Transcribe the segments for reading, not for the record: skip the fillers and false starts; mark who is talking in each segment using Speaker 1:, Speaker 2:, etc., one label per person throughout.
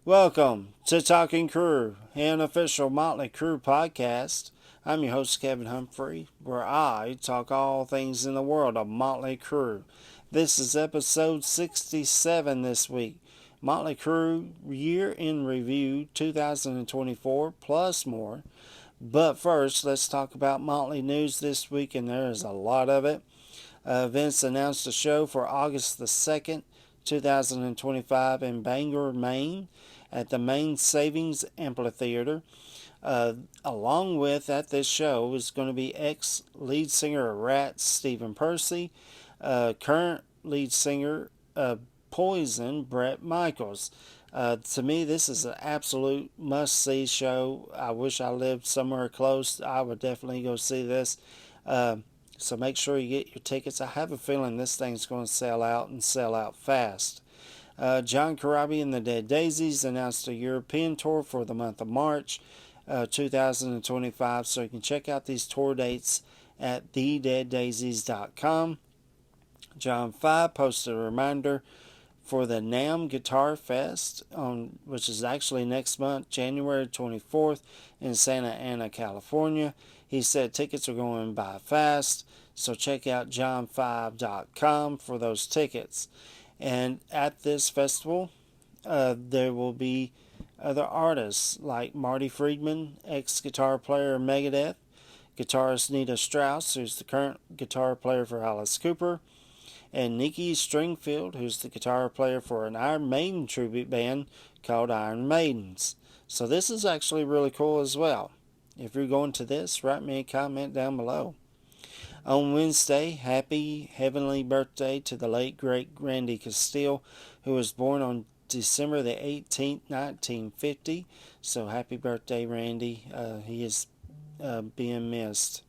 Speaker 1: Welcome to Talking Crew, an official Motley Crue podcast. I'm your host, Kevin Humphrey, where I talk all things in the world of Motley Crue. This is episode 67 this week. Motley Crue Year in Review 2024 plus more. But first, let's talk about Motley news this week, and there is a lot of it. Vince announced a show for August the 2nd, 2025 in Bangor, Maine at the Maine Savings Amphitheater. Along with at this show is going to be ex-lead singer of Rat, Stephen Percy, current lead singer of Poison, Bret Michaels. To me, this is an absolute must-see show. I wish I lived somewhere close. I would definitely go see this. So make sure you get your tickets. I have a feeling this thing's going to sell out and sell out fast. John Corabi and the Dead Daisies announced a European tour for the month of March 2025. So you can check out these tour dates at thedeaddaisies.com. John 5 posted a reminder for the NAMM Guitar Fest, which is actually next month, January 24th in Santa Ana, California. He said tickets are going by fast, so check out john5.com for those tickets. And at this festival, there will be other artists like Marty Friedman, ex-guitar player of Megadeth, guitarist Nita Strauss, who's the current guitar player for Alice Cooper, and Nikki Stringfield, who's the guitar player for an Iron Maiden tribute band called Iron Maidens. So this is actually really cool as well. If you're going to this, write me a comment down below. On Wednesday, happy heavenly birthday to the late great Randy Castile, who was born on December the 18th, 1950. So happy birthday, Randy. He is being missed.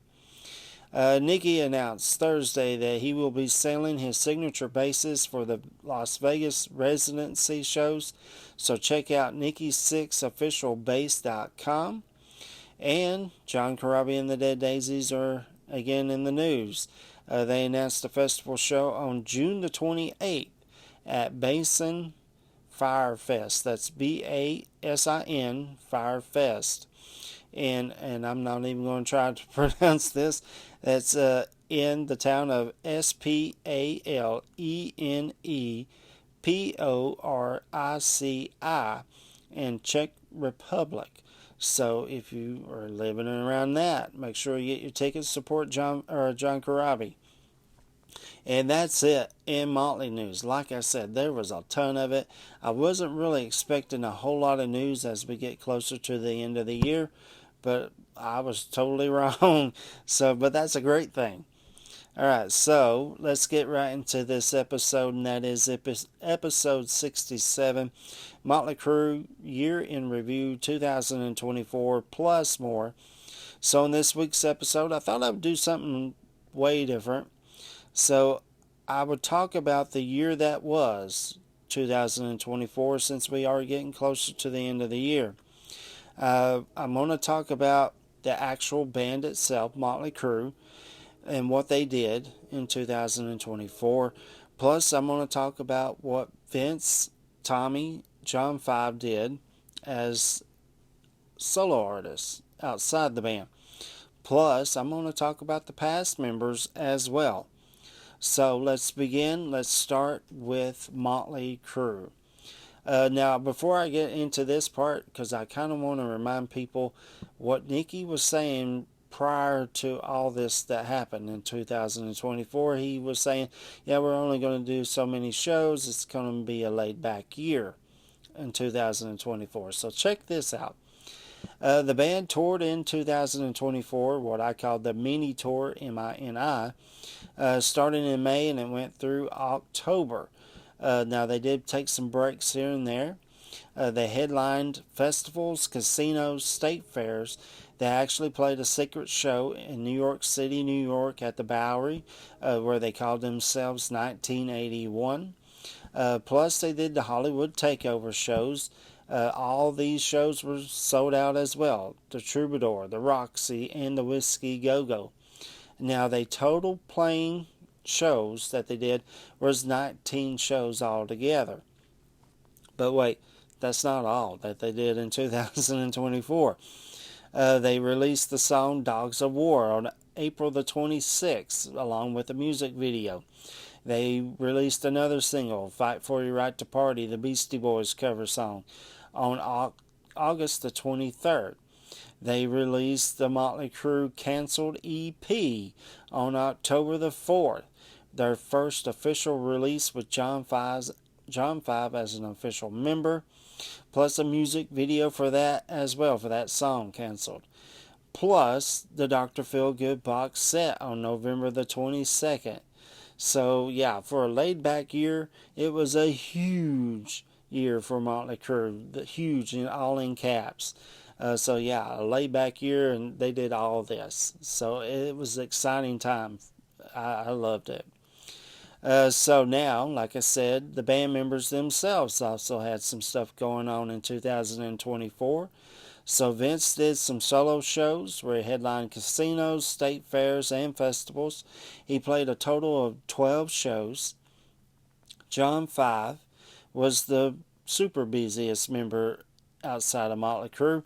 Speaker 1: Nicky announced Thursday that he will be selling his signature basses for the Las Vegas residency shows. So check out Nicky6officialbass.com. And John Corabi and the Dead Daisies are again in the news. They announced a festival show on June the 28th at Basin Fire Fest. That's BASIN Fire Fest. And I'm not even going to try to pronounce this. That's in the town of Spaleneporicici in Czech Republic. So if you are living around that, make sure you get your tickets. Support John Corabi. And that's it in Motley news. Like I said, there was a ton of it. I wasn't really expecting a whole lot of news as we get closer to the end of the year, but I was totally wrong. But that's a great thing. All right, so let's get right into this episode, and that is episode 67, Motley Crue Year in Review 2024 plus more. So in this week's episode, I thought I would do something way different. So I would talk about the year that was 2024, since we are getting closer to the end of the year. I'm going to talk about the actual band itself, Motley Crue, and what they did in 2024. Plus, I'm going to talk about what Vince, Tommy, John 5 did as solo artists outside the band. Plus, I'm going to talk about the past members as well. So let's begin. Let's start with Motley Crue. Now, before I get into this part, because I kind of want to remind people what Nicky was saying prior to all this that happened in 2024. He was saying, yeah, we're only going to do so many shows. It's going to be a laid-back year in 2024. So check this out. The band toured in 2024, what I call the mini tour, MINI, starting in May and it went through October. Now, they did take some breaks here and there. They headlined festivals, casinos, state fairs. They actually played a secret show in New York City, New York at the Bowery, where they called themselves 1981. Plus, they did the Hollywood Takeover shows. All these shows were sold out as well. The Troubadour, the Roxy, and the Whiskey Go-Go. Now, they total playing shows that they did was 19 shows altogether. But wait, that's not all that they did in 2024. They released the song Dogs of War on April the 26th, along with a music video. They released another single, Fight for Your Right to Party, the Beastie Boys cover song, on August the 23rd. They released the Motley Crue Canceled EP on October the 4th, their first official release with John 5 as an official member, plus a music video for that as well, for that song, Canceled. Plus the Dr. Feelgood box set on November the 22nd. So, yeah, for a laid back year, it was a huge year for Motley Crue. The huge, all in caps. So, yeah, a laid back year, and they did all this. So, it was an exciting time. I loved it. So now, like I said, the band members themselves also had some stuff going on in 2024. So Vince did some solo shows where he headlined casinos, state fairs, and festivals. He played a total of 12 shows. John 5 was the super busiest member outside of Motley Crue.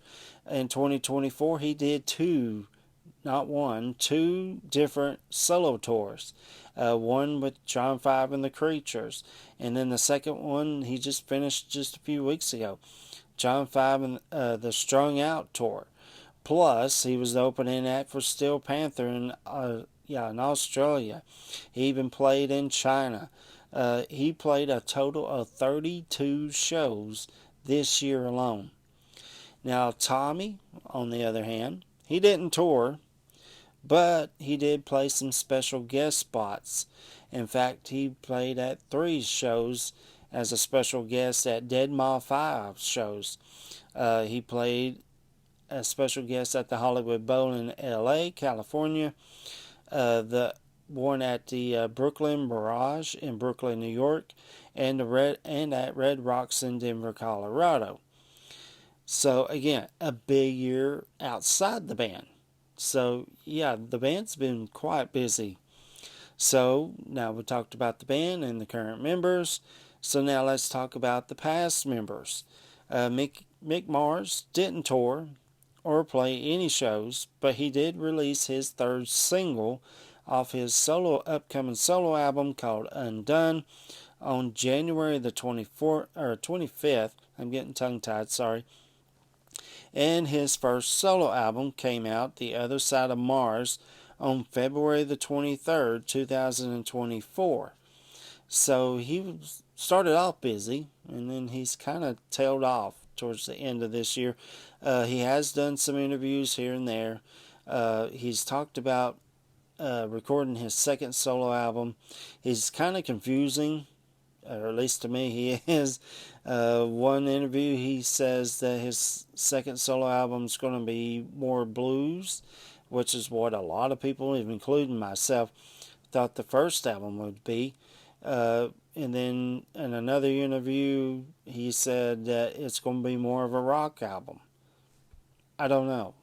Speaker 1: In 2024, he did two different solo tours. One with John 5 and the Creatures, and then the second one he just finished just a few weeks ago. John 5 and the Strung Out tour. Plus, he was the opening act for Steel Panther in Australia. He even played in China. He played a total of 32 shows this year alone. Now, Tommy, on the other hand, he didn't tour, but he did play some special guest spots. In fact, he played at 3 shows as a special guest at Deadmau 5 shows. He played a special guest at the Hollywood Bowl in LA, California, the one at the Brooklyn Barrage in Brooklyn, New York, and at Red Rocks in Denver, Colorado. So again, a big year outside the band. So yeah, the band's been quite busy. So now we talked about the band and the current members. So now let's talk about the past members. Mick Mars didn't tour or play any shows, but he did release his third single off his upcoming solo album called Undone on January the 25th. I'm getting tongue-tied, sorry. And his first solo album came out, The Other Side of Mars, on February the 23rd, 2024. So he started off busy, and then he's kind of tailed off towards the end of this year. He has done some interviews here and there. He's talked about recording his second solo album. He's kind of confusing, or at least to me he is. One interview he says that his second solo album is going to be more blues, which is what a lot of people, including myself, thought the first album would be. And then in another interview he said that it's going to be more of a rock album. I don't know.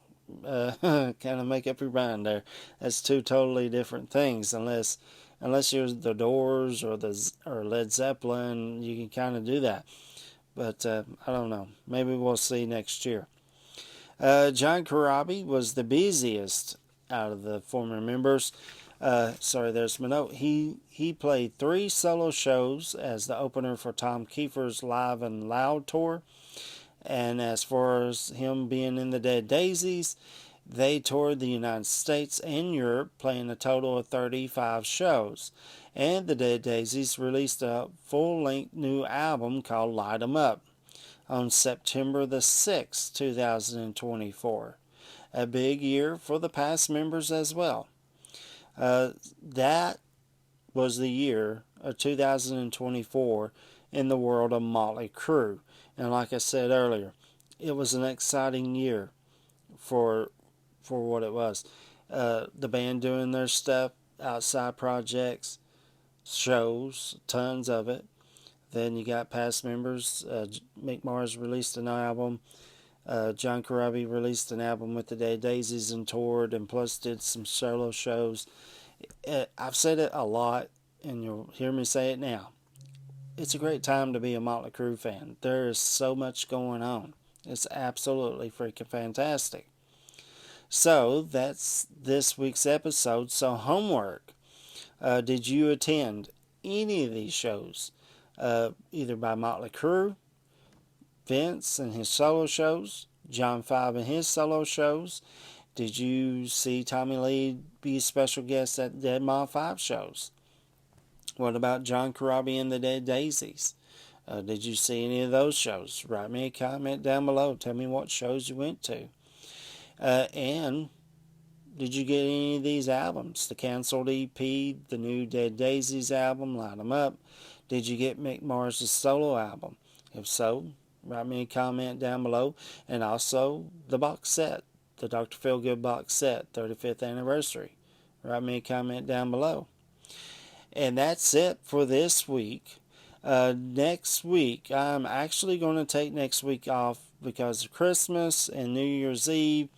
Speaker 1: Kind of make up your mind there. That's two totally different things. Unless you're the Doors or Led Zeppelin, you can kind of do that. But I don't know. Maybe we'll see next year. John Corabi was the busiest out of the former members. There's my note. He played 3 solo shows as the opener for Tom Kiefer's Live and Loud tour. And as far as him being in the Dead Daisies, they toured the United States and Europe, playing a total of 35 shows. And the Dead Daisies released a full-length new album called Light 'Em Up on September the 6th, 2024. A big year for the past members as well. That was the year of 2024 in the world of Motley Crue. And like I said earlier, it was an exciting year for what it was. The band doing their stuff, outside projects, shows, tons of it. Then you got past members. Mick Mars released an album. John Corabi released an album with the Dead Daisies and toured, and plus did some solo shows. I've said it a lot, and you'll hear me say it now. it's a great time to be a Motley Crue fan. There is so much going on. It's absolutely freaking fantastic. So that's this week's episode. So homework. Did you attend any of these shows? Either by Motley Crue, Vince and his solo shows, John Five and his solo shows. Did you see Tommy Lee be a special guest at Dead Mob 5 shows? What about John Corabi and the Dead Daisies? Did you see any of those shows? Write me a comment down below. Tell me what shows you went to. And did you get any of these albums? The canceled EP, the new Dead Daisies album, Light 'em Up. Did you get Mick Mars' solo album? If so, write me a comment down below. And also the box set, the Dr. Feelgood box set, 35th anniversary. Write me a comment down below. And that's it for this week. Next week, I'm actually going to take next week off because of Christmas and New Year's Eve.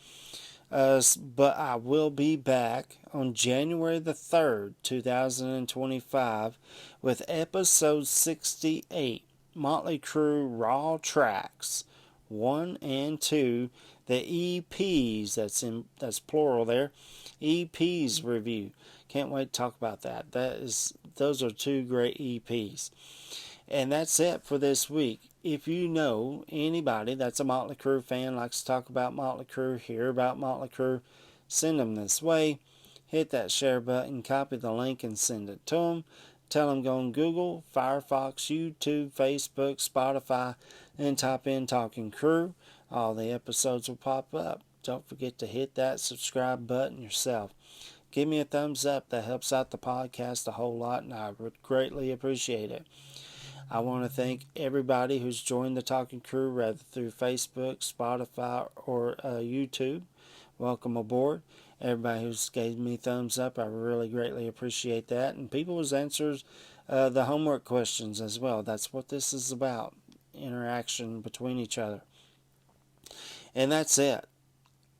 Speaker 1: But I will be back on January the 3rd, 2025 with episode 68, Motley Crue Raw Tracks 1 and 2, the EPs, that's plural there, EPs review. Can't wait to talk about that. Those are two great EPs. And that's it for this week. If you know anybody that's a Motley Crue fan, likes to talk about Motley Crue, hear about Motley Crue, send them this way. Hit that share button, copy the link, and send it to them. Tell them go on Google, Firefox, YouTube, Facebook, Spotify, and type in Talking Crue. All the episodes will pop up. Don't forget to hit that subscribe button yourself. Give me a thumbs up. That helps out the podcast a whole lot, and I would greatly appreciate it. I want to thank everybody who's joined the Talking Crue, whether through Facebook, Spotify, or YouTube. Welcome aboard. Everybody who's gave me thumbs up, I really greatly appreciate that. And people who's answered the homework questions as well. That's what this is about, interaction between each other. And that's it.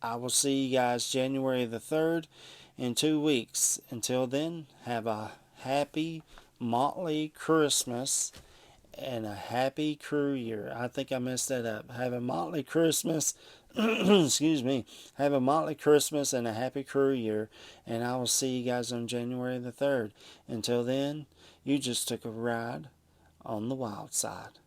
Speaker 1: I will see you guys January the 3rd in 2 weeks. Until then, have a happy Motley Christmas and a happy Crue year. I think I messed that up. Have a Motley Christmas. Excuse me. Have a Motley Christmas and a happy Crue year. And I will see you guys on January the 3rd. Until then, you just took a ride on the wild side.